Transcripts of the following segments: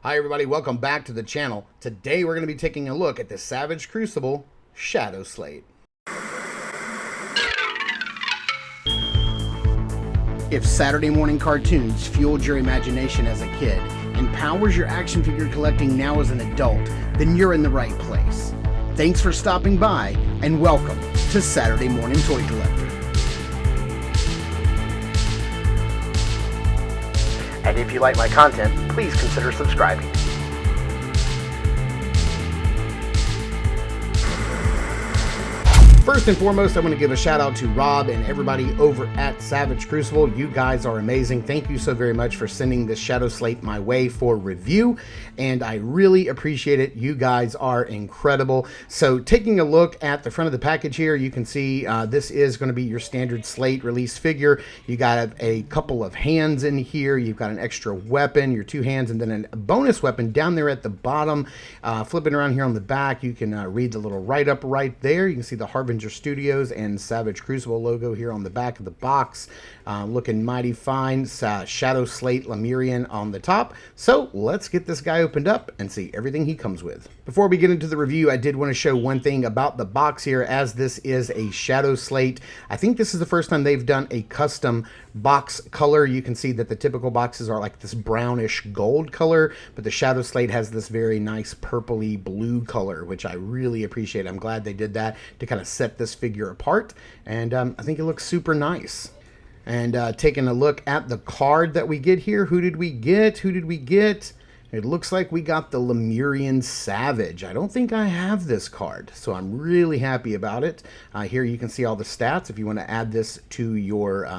Hi everybody, welcome back to the channel. Today we're going to be taking a look at the Savage Crucible Shadow Slate. If Saturday morning cartoons fueled your imagination as a kid and powers your action figure collecting now as an adult, then you're in the right place. Thanks for stopping by and welcome to Saturday Morning Toy Collector. And if you like my content, please consider subscribing. First and foremost, I want to give a shout out to Rob and everybody over at Savage Crucible. You guys are amazing. Thank you so very much for sending this Shadow Slate my way for review, and I really appreciate it. You guys are incredible. So taking a look at the front of the package here, you can see this is going to be your standard Slate release figure. You got a couple of hands in here. You've got an extra weapon, your two hands, and then a bonus weapon down there at the bottom. Flipping around here on the back, you can read the little write-up right there. You can see the Harbinger Studios and Savage Crucible logo here on the back of the box. Looking mighty fine. Shadow Slate Lemurian on the top. So let's get this guy opened up and see everything he comes with. Before we get into the review, I did want to show one thing about the box here, as this is a Shadow Slate. I think this is the first time they've done a custom box color. You can see that the typical boxes are like this brownish gold color, but the Shadow Slate has this very nice purpley blue color, which I really appreciate. I'm glad they did that to kind of set this figure apart, and I think it looks super nice. And taking a look at the card that we get here, who did we get? It looks like we got the Lemurian Savage. I don't think I have this card, so I'm really happy about it. Here you can see all the stats. If you want to add this to your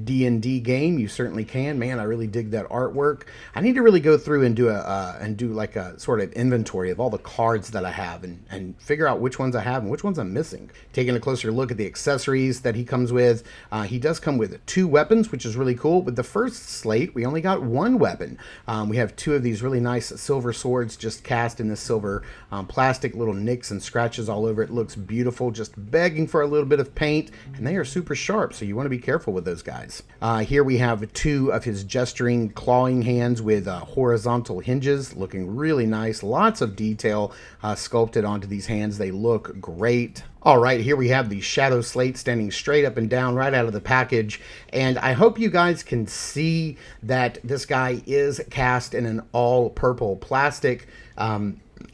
D&D game, you certainly can. Man, I really dig that artwork. I need to really go through and do like a sort of inventory of all the cards that I have and figure out which ones I have and which ones I'm missing. Taking a closer look at the accessories that he comes with, he does come with 2 weapons, which is really cool. With the first slate, we only got 1 weapon. We have 2 of these really nice silver swords just cast in this silver plastic, little nicks and scratches all over it. Looks beautiful, just begging for a little bit of paint, and they are super sharp, so you want to be careful with those guys. Here we have 2 of his gesturing clawing hands with horizontal hinges, looking really nice. Lots of detail sculpted onto these hands. They look great. All right, here we have the Shadow Slate standing straight up and down right out of the package, and I hope you guys can see that this guy is cast in an all-purple plastic.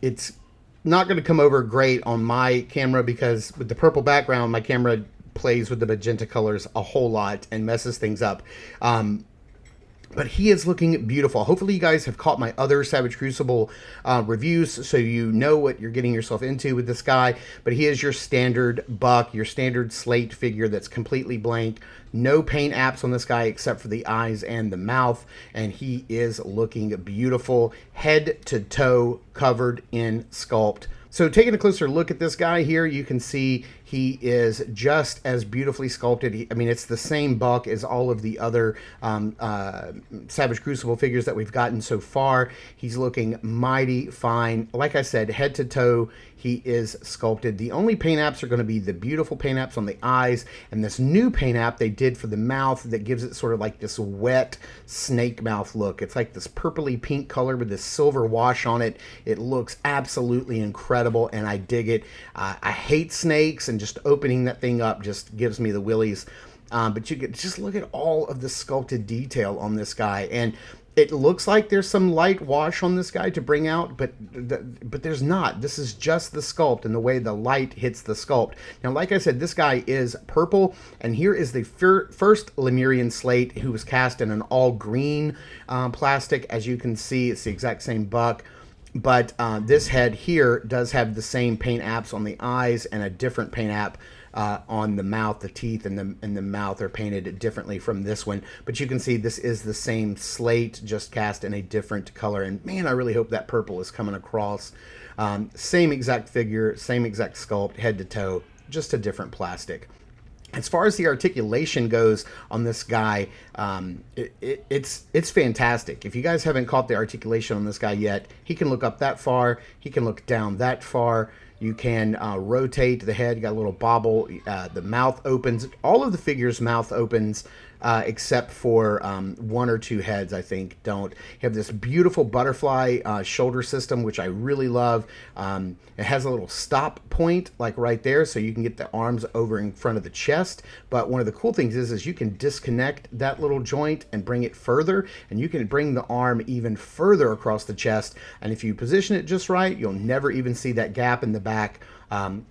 It's not going to come over great on my camera because with the purple background, my camera plays with the magenta colors a whole lot and messes things up. But he is looking beautiful. Hopefully you guys have caught my other Savage Crucible reviews, so you know what you're getting yourself into with this guy. But he is your standard buck, your standard slate figure that's completely blank. No paint apps on this guy except for the eyes and the mouth. And he is looking beautiful, head to toe covered in sculpt. So taking a closer look at this guy here, you can see he is just as beautifully sculpted. I mean, it's the same buck as all of the other Savage Crucible figures that we've gotten so far. He's looking mighty fine. Like I said, head to toe, he is sculpted. The only paint apps are going to be the beautiful paint apps on the eyes and this new paint app they did for the mouth that gives it sort of like this wet snake mouth look. It's like this purpley pink color with this silver wash on it. It looks absolutely incredible, and I dig it. I hate snakes, and just opening that thing up just gives me the willies. But you can just look at all of the sculpted detail on this guy, and it looks like there's some light wash on this guy to bring out, but there's not. This is just the sculpt and the way the light hits the sculpt. Now, like I said, this guy is purple, and here is the first Lemurian Slate who was cast in an all green plastic. As you can see, it's the exact same buck. But this head here does have the same paint apps on the eyes and a different paint app on the mouth. The teeth and the mouth are painted differently from this one. But you can see this is the same slate, just cast in a different color. And man, I really hope that purple is coming across. Same exact figure, same exact sculpt, head to toe, just a different plastic. As far as the articulation goes on this guy, it's fantastic. If you guys haven't caught the articulation on this guy yet, he can look up that far. He can look down that far. You can rotate the head. You got a little bobble. The mouth opens. All of the figures' mouth opens except for one or two heads, I think, don't. You have this beautiful butterfly shoulder system, which I really love. It has a little stop point like right there, so you can get the arms over in front of the chest. But one of the cool things is you can disconnect that little joint and bring it further, and you can bring the arm even further across the chest. And if you position it just right, you'll never even see that gap in the back.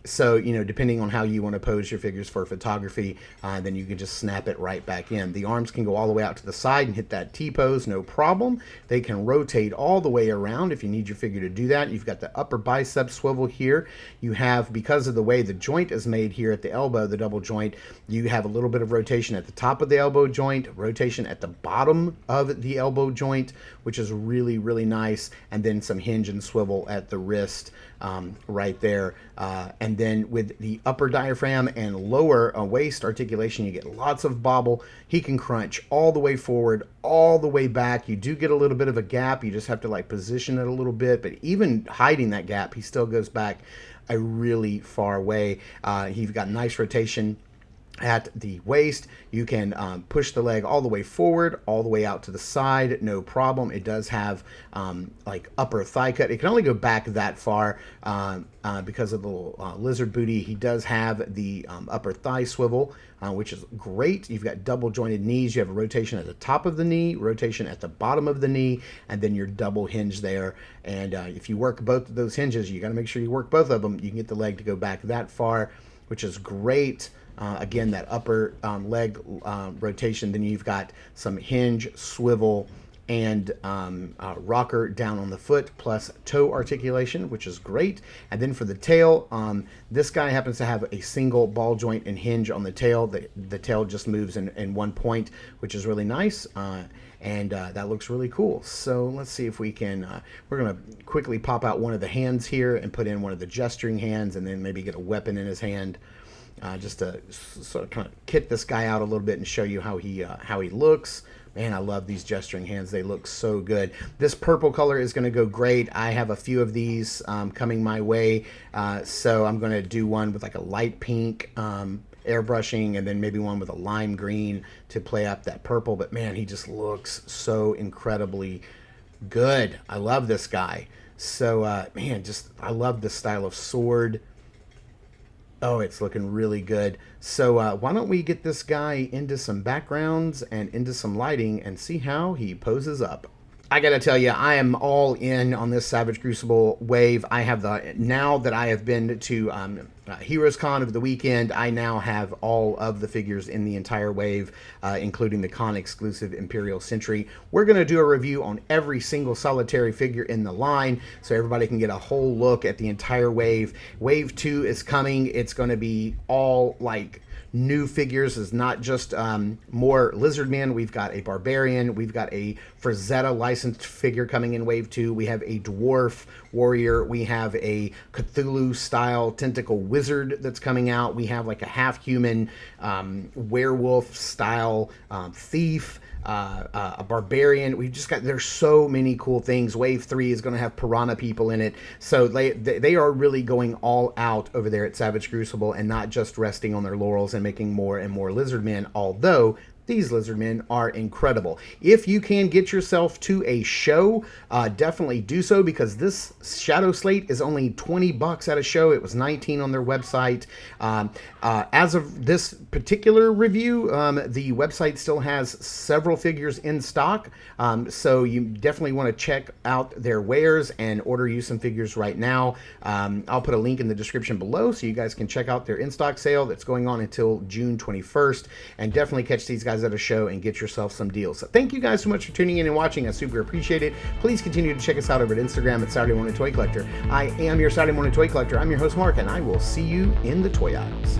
So, you know, depending on how you want to pose your figures for photography, then you can just snap it right back in. The arms can go all the way out to the side and hit that T-pose, no problem. They can rotate all the way around if you need your figure to do that. You've got the upper bicep swivel here. You have, because of the way the joint is made here at the elbow, the double joint, you have a little bit of rotation at the top of the elbow joint, rotation at the bottom of the elbow joint, which is really, really nice, and then some hinge and swivel at the wrist right there. And then with the upper diaphragm and lower waist articulation, you get lots of bobble. He can crunch all the way forward, all the way back. You do get a little bit of a gap. You just have to like position it a little bit, but even hiding that gap, he still goes back a really far way. He's got nice rotation at the waist. You can push the leg all the way forward, all the way out to the side, no problem. It does have like upper thigh cut. It can only go back that far because of the little lizard booty. He does have the upper thigh swivel, which is great. You've got double jointed knees. You have a rotation at the top of the knee, rotation at the bottom of the knee, and then your double hinge there. And if you work both of those hinges, you got to make sure you work both of them. You can get the leg to go back that far, which is great. Again, that upper leg rotation. Then you've got some hinge, swivel, and rocker down on the foot, plus toe articulation, which is great. And then for the tail, this guy happens to have a single ball joint and hinge on the tail. The tail just moves in one point, which is really nice. And that looks really cool. So let's see if we can, we're going to quickly pop out one of the hands here and put in one of the gesturing hands, and then maybe get a weapon in his hand. Just to sort of kind of kit this guy out a little bit and show you how he looks. Man, I love these gesturing hands. They look so good. This purple color is going to go great. I have a few of these coming my way. So I'm going to do one with like a light pink airbrushing, and then maybe one with a lime green to play up that purple. But man, he just looks so incredibly good. I love this guy. So man, I love this style of sword. Oh, it's looking really good. So why don't we get this guy into some backgrounds and into some lighting and see how he poses up. I gotta tell you, I am all in on this Savage Crucible wave. I have now that I have been to Heroes Con over the weekend, I now have all of the figures in the entire wave, including the con exclusive Imperial Sentry. We're gonna do a review on every single solitary figure in the line, so everybody can get a whole look at the entire wave. Wave 2 is coming. It's gonna be all like new figures. Is not just more Lizardmen. We've got a Barbarian. We've got a Frazetta licensed figure coming in Wave 2. We have a Dwarf Warrior. We have a Cthulhu style Tentacle Wizard that's coming out. We have like a half-human werewolf style thief. A Barbarian. We've just got, there's so many cool things. Wave 3 is going to have piranha people in it. So they are really going all out over there at Savage Crucible, and not just resting on their laurels and making more and more Lizardmen, although these Lizardmen are incredible. If you can get yourself to a show, definitely do so, because this Shadow Slate is only $20 at a show. It was $19 on their website. As of this particular review, the website still has several figures in stock, so you definitely want to check out their wares and order you some figures right now. I'll put a link in the description below so you guys can check out their in-stock sale that's going on until June 21st, and definitely catch these guys at a show and get yourself some deals. So thank you guys so much for tuning in and watching. I super appreciate it. Please continue to check us out over at Instagram at Saturday Morning Toy Collector. I am your Saturday Morning Toy Collector. I'm your host, Mark, and I will see you in the toy aisles.